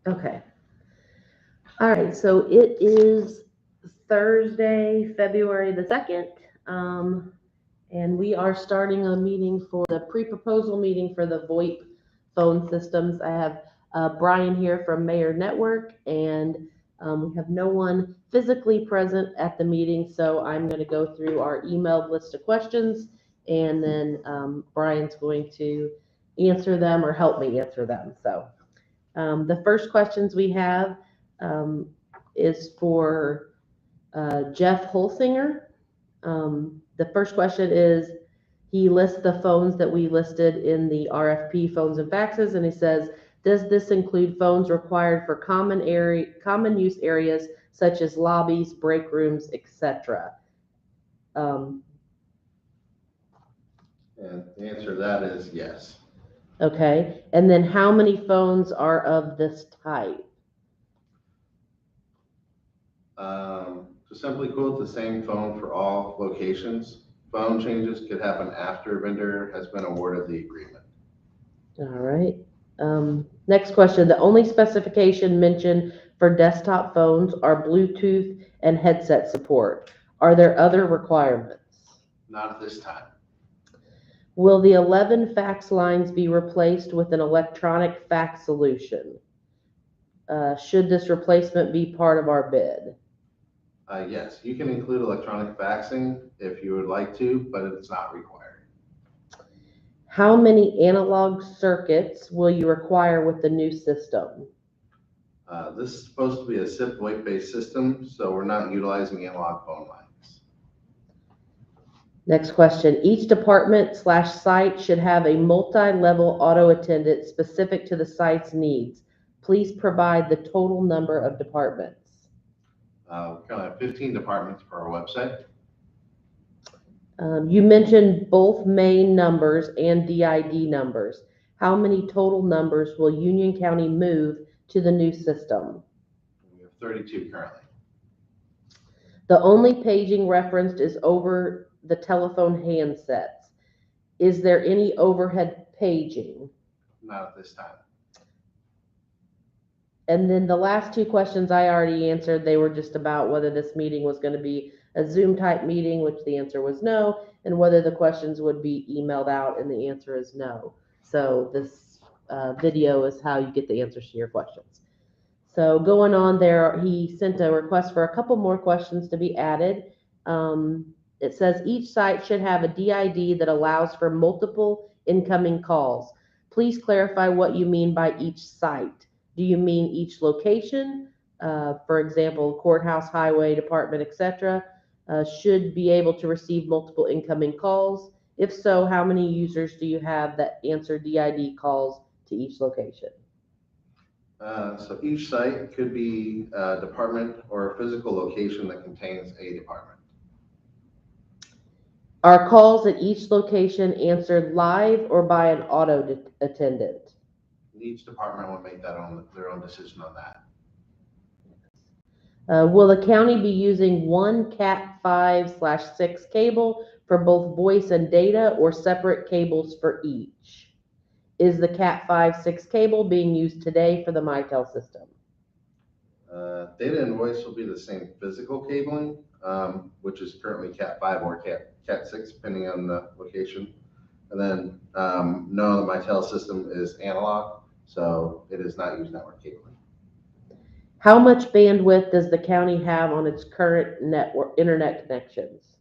Okay. All right. So it is Thursday, February the 2nd. And we are starting a meeting for the pre-proposal meeting for the VoIP phone systems. I have Brian here from Mayor Network, and we have no one physically present at the meeting, so I'm going to go through our emailed list of questions, and then Brian's going to answer them or help me answer them. So the first questions we have um, is for Jeff Holsinger. The first question is, he lists the phones that we listed in the RFP, phones and faxes, and he says, does this include phones required for common use areas such as lobbies, break rooms, etc.? And the answer to that is yes. Okay, and then how many phones are of this type? To simply quote, the same phone for all locations. Phone changes could happen after a vendor has been awarded the agreement. All right. Next question. The only specification mentioned for desktop phones are Bluetooth and headset support. Are there other requirements? Not at this time. Will the 11 fax lines be replaced with an electronic fax solution? Should this replacement be part of our bid? Yes, you can include electronic faxing if you would like to, but it's not required. How many analog circuits will you require with the new system? This is supposed to be a SIP VoIP-based system, so we're not utilizing analog phone lines. Next question. Each department/site should have a multi-level auto attendant specific to the site's needs. Please provide the total number of departments. We currently have 15 departments per our website. You mentioned both main numbers and DID numbers. How many total numbers will Union County move to the new system? We have 32 currently. The only paging referenced is over the telephone handsets. Is there any overhead paging? Not at this time. And then the last two questions I already answered. They were just about whether this meeting was going to be a Zoom type meeting, which the answer was no, and whether the questions would be emailed out, and the answer is no. So this video is how you get the answers to your questions. So going on there, he sent a request for a couple more questions to be added. It says each site should have a DID that allows for multiple incoming calls. Please clarify what you mean by each site. Do you mean each location? For example, courthouse, highway department, etc., should be able to receive multiple incoming calls. If so, how many users do you have that answer DID calls to each location? So each site could be a department or a physical location that contains a department. Are calls at each location answered live or by an auto attendant? Each department will make their own decision on that. Will the county be using one Cat5/6 cable for both voice and data, or separate cables for each? Is the Cat5/6 cable being used today for the Mitel system? Data and voice will be the same physical cabling, which is currently Cat5 or Cat6, depending on the location. And then no, the Mitel system is analog, so it does not use network cabling. How much bandwidth does the county have on its current internet connections?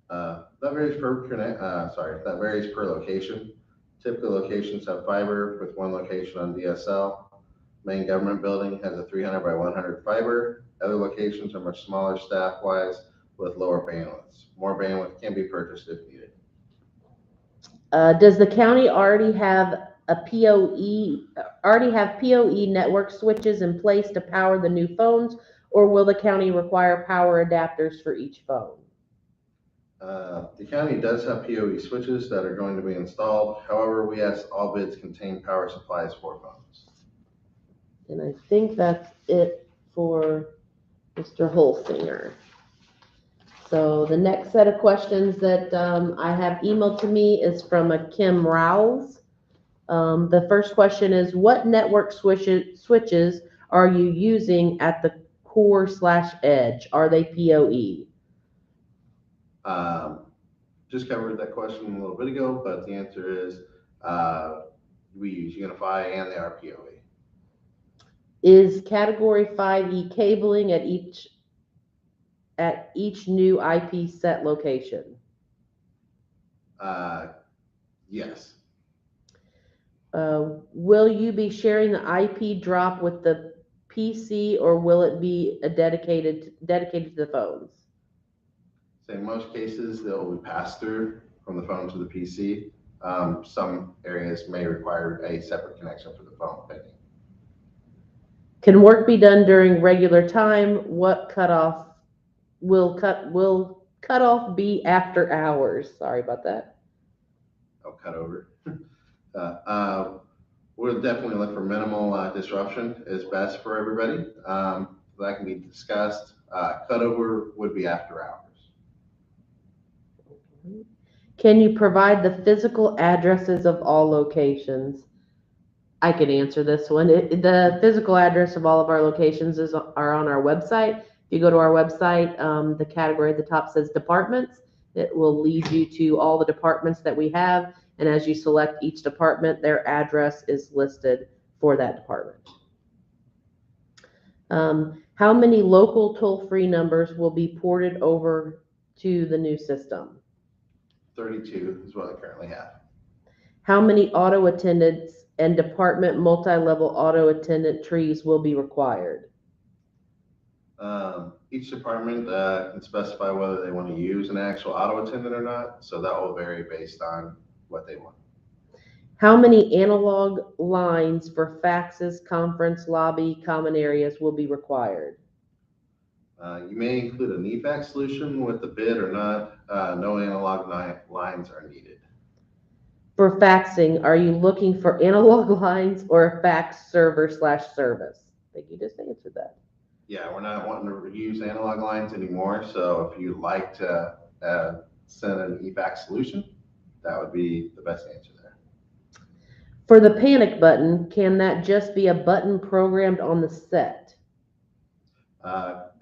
That varies per location. Typical locations have fiber with one location on DSL. Main government building has a 300 by 100 fiber. Other locations are much smaller staff-wise with lower bandwidths. More bandwidth can be purchased if needed. Does the county already have PoE network switches in place to power the new phones, or will the county require power adapters for each phone? The county does have PoE switches that are going to be installed. However, we ask all bids contain power supplies for phones. And I think that's it for Mr. Holsinger. So the next set of questions that I have emailed to me is from a Kim Rouse. The first question is, what network switches are you using at the core/edge? Are they PoE? Just covered that question a little bit ago, but the answer is we use Unify and the RPOE. Is Category 5E cabling at each new IP set location? Yes. Will you be sharing the IP drop with the PC, or will it be dedicated to the phones? So in most cases, they'll be passed through from the phone to the PC. Some areas may require a separate connection for the phone pending. Can work be done during regular time? What cutoff will cutoff be after hours? Sorry about that. I'll cut over. We'll definitely look for minimal disruption is best for everybody. That can be discussed. Cutover would be after hours. Can you provide the physical addresses of all locations? I can answer this one. The physical address of all of our locations are on our website. If you go to our website, the category at the top says departments. It will lead you to all the departments that we have. And as you select each department, their address is listed for that department. How many local toll-free numbers will be ported over to the new system? 32 is what I currently have. How many auto attendants and department multi-level auto attendant trees will be required? Each department can specify whether they want to use an actual auto attendant or not, so that will vary based on what they want. How many analog lines for faxes, conference, lobby, common areas will be required? You may include a eFax solution with the bid or not. No analog lines are needed. For faxing, are you looking for analog lines or a fax server/service? I think you just answered that. Yeah, we're not wanting to use analog lines anymore. So if you'd like to send an eFax solution, that would be the best answer there. For the panic button, can that just be a button programmed on the set?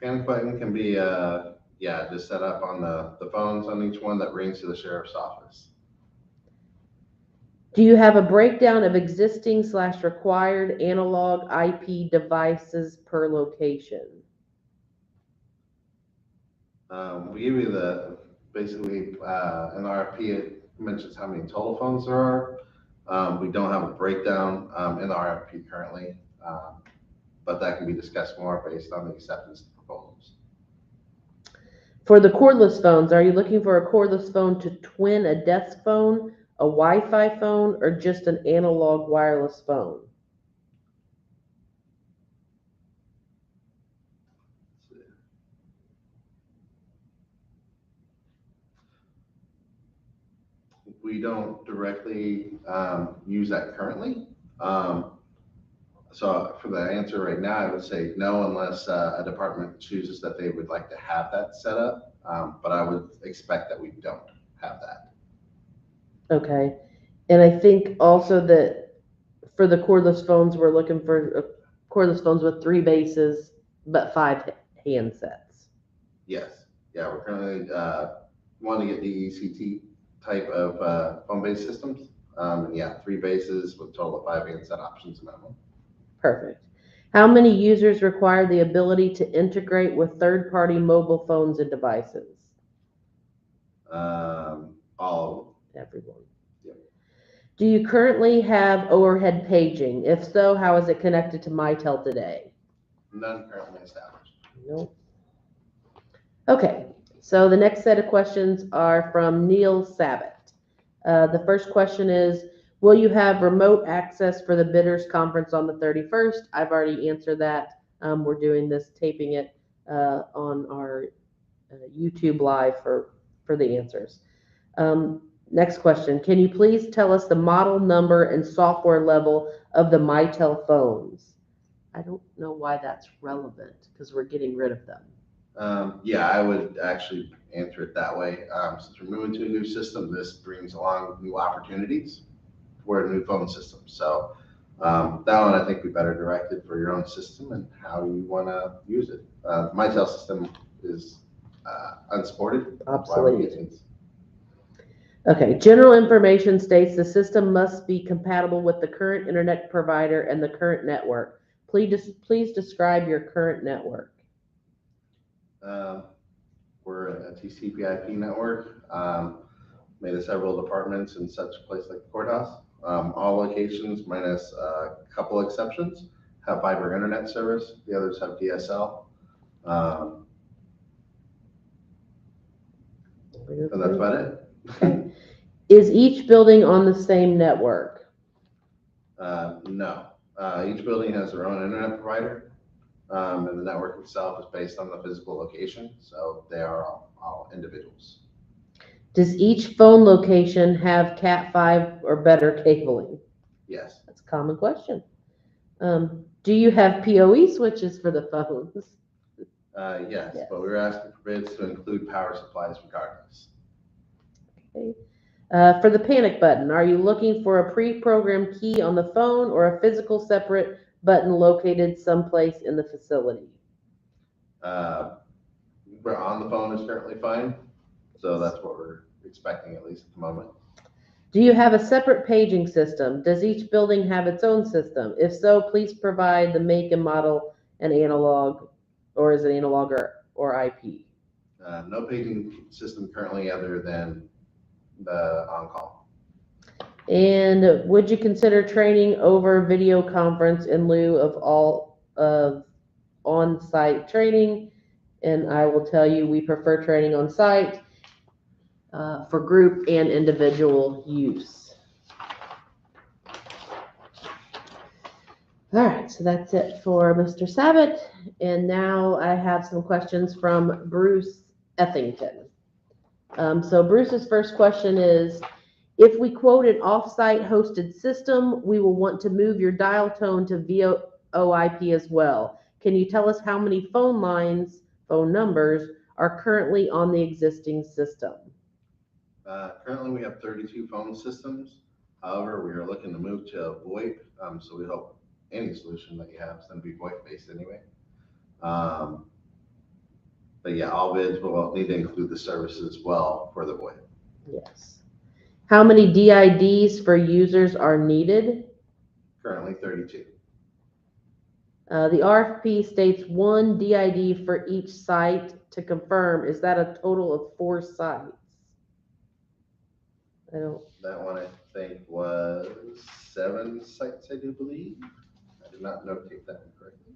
Panic button can be, just set up on the phones on each one that rings to the sheriff's office. Do you have a breakdown of existing/required analog IP devices per location? We give you basically, in the RFP, it mentions how many total phones there are. We don't have a breakdown in the RFP currently, but that can be discussed more based on the acceptance of proposals. For the cordless phones, are you looking for a cordless phone to twin a desk phone, a Wi-Fi phone, or just an analog wireless phone? We don't directly use that currently. So for the answer right now, I would say no, unless a department chooses that they would like to have that set up. But I would expect that we don't have that. Okay. And I think also that for the cordless phones, we're looking for cordless phones with 3 bases, but 5 handsets. Yes. Yeah, we're currently wanting to get the ECT type of phone-based systems. 3 bases with a total of 5 handset options minimum. Perfect. How many users require the ability to integrate with third-party mobile phones and devices? All of them. Everyone. Yep. Do you currently have overhead paging? If so, how is it connected to Mitel today? None currently established. Nope. Okay, so the next set of questions are from Neil Sabat. The first question is, will you have remote access for the bidders conference on the 31st? I've already answered that. We're doing this, taping it on our YouTube live for the answers. Next question, can you please tell us the model number and software level of the Mitel phones? I don't know why that's relevant because we're getting rid of them. I would actually answer it that way. Since we're moving to a new system, this brings along new opportunities we're a new phone system. So that one I think we better directed for your own system and how you want to use it. My tel system is unsupported. Why would we Obsolete. get these? Okay, general information states the system must be compatible with the current internet provider and the current network. Please describe your current network. We're a TCP/IP network, made of several departments in such a place like the courthouse. All locations, minus a couple exceptions, have fiber internet service. The others have DSL. And that's about it. Okay. Is each building on the same network? No. Each building has their own internet provider, and the network itself is based on the physical location, so they are all individuals. Does each phone location have Cat5 or better cabling? Yes. That's a common question. Do you have PoE switches for the phones? Yes, Yes. but we were asking for bids to include power supplies regardless. Okay. For the panic button, are you looking for a pre-programmed key on the phone or a physical separate button located someplace in the facility? We're on the phone is currently fine, so that's what we're expecting at least at the moment. Do you have a separate paging system? Does each building have its own system? If so, please provide the make and model and analog, or is it analog or IP? No paging system currently other than the on-call. And would you consider training over video conference in lieu of all of on-site training? And I will tell you, we prefer training on site for group and individual use. All right, so that's it for Mr. Sabat. And now I have some questions from Bruce Ethington. So Bruce's first question is, if we quote an off-site hosted system, we will want to move your dial tone to VoIP as well. Can you tell us how many phone numbers are currently on the existing system? Currently, we have 32 phone systems. However, we are looking to move to VoIP, so we hope any solution that you have is going to be VoIP-based anyway. But yeah, all bids will need to include the services as well for the VoIP. Yes. How many DIDs for users are needed? Currently 32. The RFP states 1 DID for each site. To confirm, is that a total of 4 sites? That one I think was 7 sites, I do believe. I did not notate that one correctly.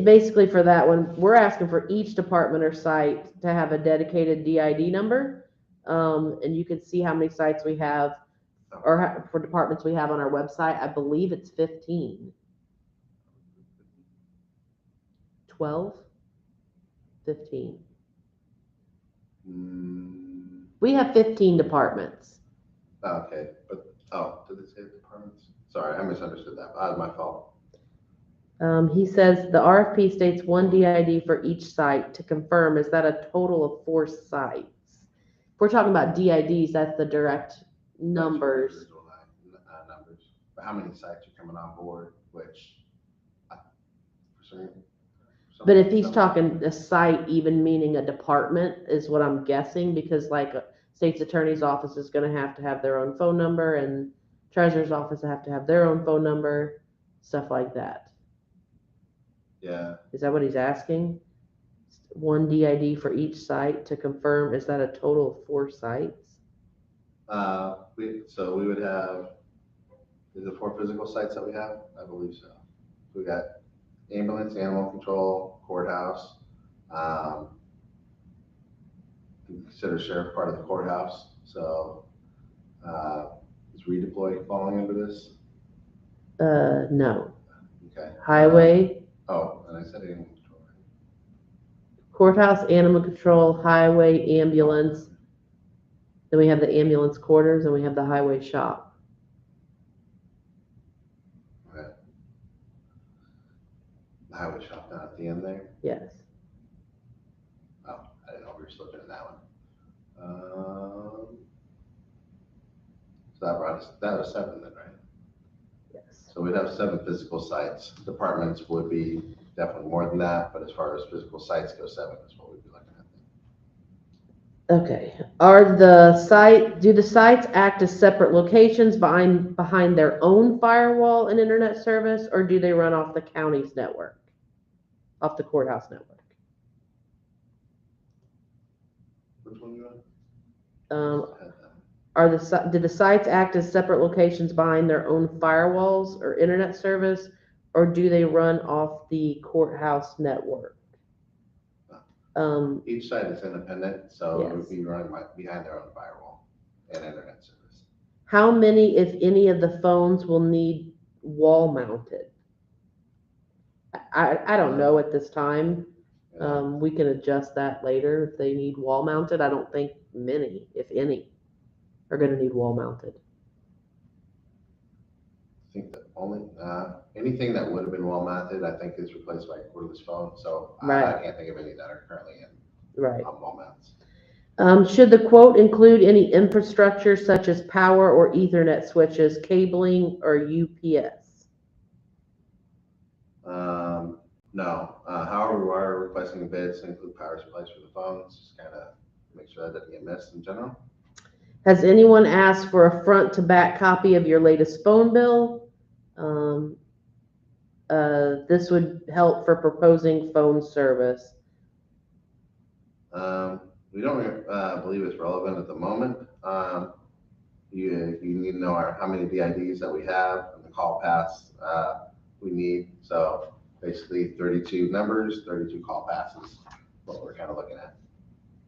Basically for that one, we're asking for each department or site to have a dedicated DID number. And you can see how many sites we have, or for departments we have on our website. I believe it's 15. 12? 15. We have 15 departments. Okay, but, did it say departments? Sorry, I misunderstood that. That was my fault. He says the RFP states 1 DID for each site. To confirm, is that a total of 4 sites? If we're talking about DIDs, that's the direct numbers. Numbers. But how many sites are coming on board, which, but if he's talking a site, even meaning a department, is what I'm guessing, because like a state's attorney's office is going to have their own phone number, and treasurer's office have to have their own phone number, stuff like that. Yeah. Is that what he's asking? 1 DID for each site. To confirm, is that a total of 4 sites? We would have, is it 4 physical sites that we have? I believe so. We got ambulance, animal control, courthouse. Consider sheriff part of the courthouse. So is redeploy falling into this? No. Okay. Highway. And I said animal control. Courthouse, animal control, highway, ambulance. Then we have the ambulance quarters, and we have the highway shop. Okay. The highway shop down at the end there? Yes. Oh, I didn't know we were still doing that one. So that was 7 then, right? Yes. So we'd have 7 physical sites. Departments would be definitely more than that, but as far as physical sites go, 7 is what we'd be looking at. Okay. Do the sites act as separate locations behind their own firewall and internet service, or do they run off the county's network, off the courthouse network? Which one you Um, want? do the sites act as separate locations behind their own firewalls or internet service, or do they run off the courthouse network? Each site is independent, so it would Yes. be running behind their own firewall and internet service. How many, if any, of the phones will need wall mounted? I don't know at this time. We can adjust that later if they need wall mounted. I don't think many, if any, are going to need wall mounted. I think that only anything that would have been wall mounted, I think, is replaced by cordless phone. So Right. I can't think of any that are currently in Right. wall mounts. Should the quote include any infrastructure such as power or Ethernet switches, cabling, or UPS? No. However, we are requesting the bids to include power supplies for the phones, just kind of make sure that doesn't get missed in general. Has anyone asked for a front to back copy of your latest phone bill? This would help for proposing phone service. We don't believe it's relevant at the moment. You need to know how many DIDs that we have and the call paths we need. So basically 32 numbers, 32 call passes, what we're kind of looking at.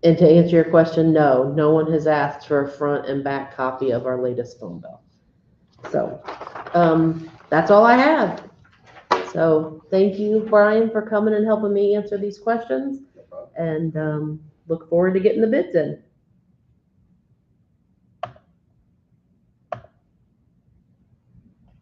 And to answer your question, no one has asked for a front and back copy of our latest phone bill. So that's all I have. So thank you, Brian, for coming and helping me answer these questions. No problem. And look forward to getting the bids in.